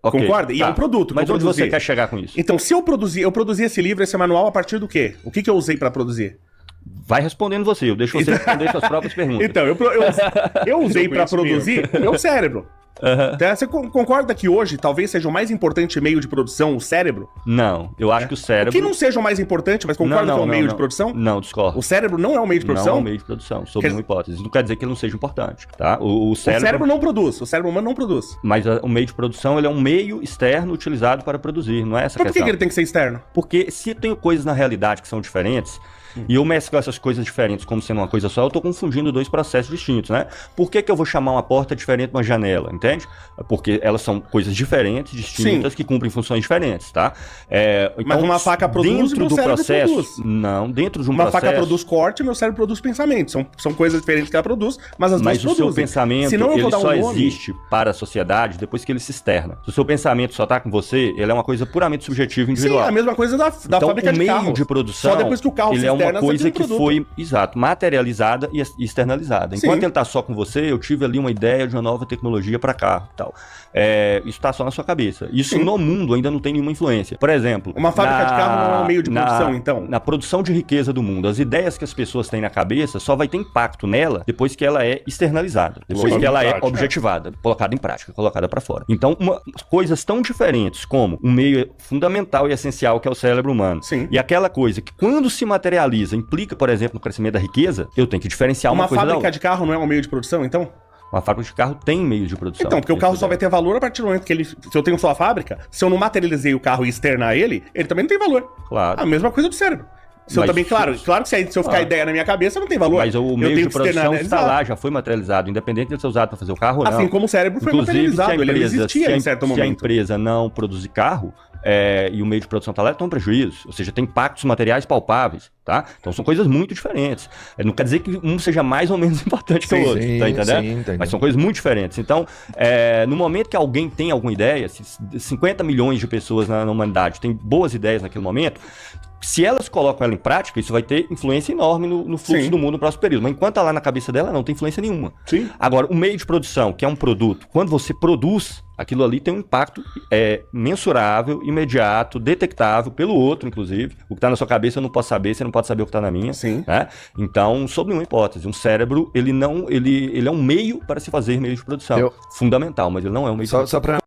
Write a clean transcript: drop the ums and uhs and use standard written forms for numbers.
Ok, Concorda? E tá. é um produto. Mas que eu onde produzi. você quer chegar com isso? Então, se eu produzi esse livro, esse manual, a partir do quê? O que eu usei pra produzir? Vai respondendo você, eu deixo você responder suas próprias perguntas. Então, eu usei pra produzir o meu cérebro. Então, você concorda que hoje talvez seja o mais importante meio de produção, o cérebro? Não, eu acho que o cérebro... Que não seja o mais importante, mas concorda que é um meio de produção? Não, discordo. O cérebro não é um meio de produção? Não é um meio de produção, sob uma hipótese. Isso não quer dizer que ele não seja importante, tá? O cérebro não produz, o cérebro humano não produz. Mas o meio de produção, ele é um meio externo utilizado para produzir, não é essa Mas questão. por que ele tem que ser externo? Porque se eu tenho coisas na realidade que são diferentes, e eu mesclo essas coisas diferentes como sendo uma coisa só, eu tô confundindo dois processos distintos, né? Por que eu vou chamar uma porta diferente de uma janela, entende? Porque elas são coisas diferentes, distintas, que cumprem funções diferentes, tá? Então, mas uma faca produz dentro e meu do cérebro processo, produz. não, dentro de um uma processo... Uma faca produz corte e meu cérebro produz pensamento. São coisas diferentes que ela produz, mas as duas produzem. Mas o seu pensamento, senão ele só existe para a sociedade depois que ele se externa. Se o seu pensamento só tá com você, ele é uma coisa puramente subjetiva e individual. Sim, é a mesma coisa da fábrica de carro. O meio de produção, só depois que o carro ele se é externa, uma coisa que produto. foi, exato, materializada e externalizada. Enquanto ele tá só com você, eu tive ali uma ideia de uma nova tecnologia para carro e tal. Isso tá só na sua cabeça. Isso no mundo ainda não tem nenhuma influência. Por exemplo... Uma fábrica de carro não é um meio de produção, então? Na produção de riqueza do mundo, as ideias que as pessoas têm na cabeça só vai ter impacto nela depois que ela é externalizada. Depois que ela é objetivada, colocada em prática, colocada para fora. Então, coisas tão diferentes como um meio fundamental e essencial que é o cérebro humano. Sim. E aquela coisa que quando se materializa implica, por exemplo, no crescimento da riqueza, eu tenho que diferenciar uma coisa da outra. Uma fábrica de carro não é um meio de produção, então? Uma fábrica de carro tem meio de produção. Então, porque o carro só vai ter valor a partir do momento que se eu tenho só a fábrica, se eu não materializei o carro e externar ele também não tem valor. Claro. A mesma coisa do cérebro. Se eu também, claro que se eu ficar a ideia na minha cabeça, não tem valor. Mas o meio de produção está lá, já foi materializado, independente de ser usado para fazer o carro ou não. Assim como o cérebro foi materializado, ele não existia em certo momento. Se a empresa não produzir carro, e o meio de produção está lá, então é um prejuízo. Ou seja, tem impactos materiais palpáveis, tá? Então são coisas muito diferentes. Não quer dizer que um seja mais ou menos importante que o outro, tá entendendo? Sim, mas são coisas muito diferentes. Então, no momento que alguém tem alguma ideia, se 50 milhões de pessoas na humanidade têm boas ideias naquele momento, se elas colocam ela em prática, isso vai ter influência enorme no fluxo do mundo no próximo período. Mas enquanto tá lá na cabeça dela, não tem influência nenhuma. Sim. Agora, o meio de produção, que é um produto, quando você produz, aquilo ali tem um impacto mensurável, imediato, detectável pelo outro, inclusive. O que tá na sua cabeça eu não posso saber, você não pode saber o que tá na minha. Sim. Né? Então, sob nenhuma hipótese, um cérebro, ele é um meio para se fazer meio de produção. Fundamental, mas ele não é um meio de produção.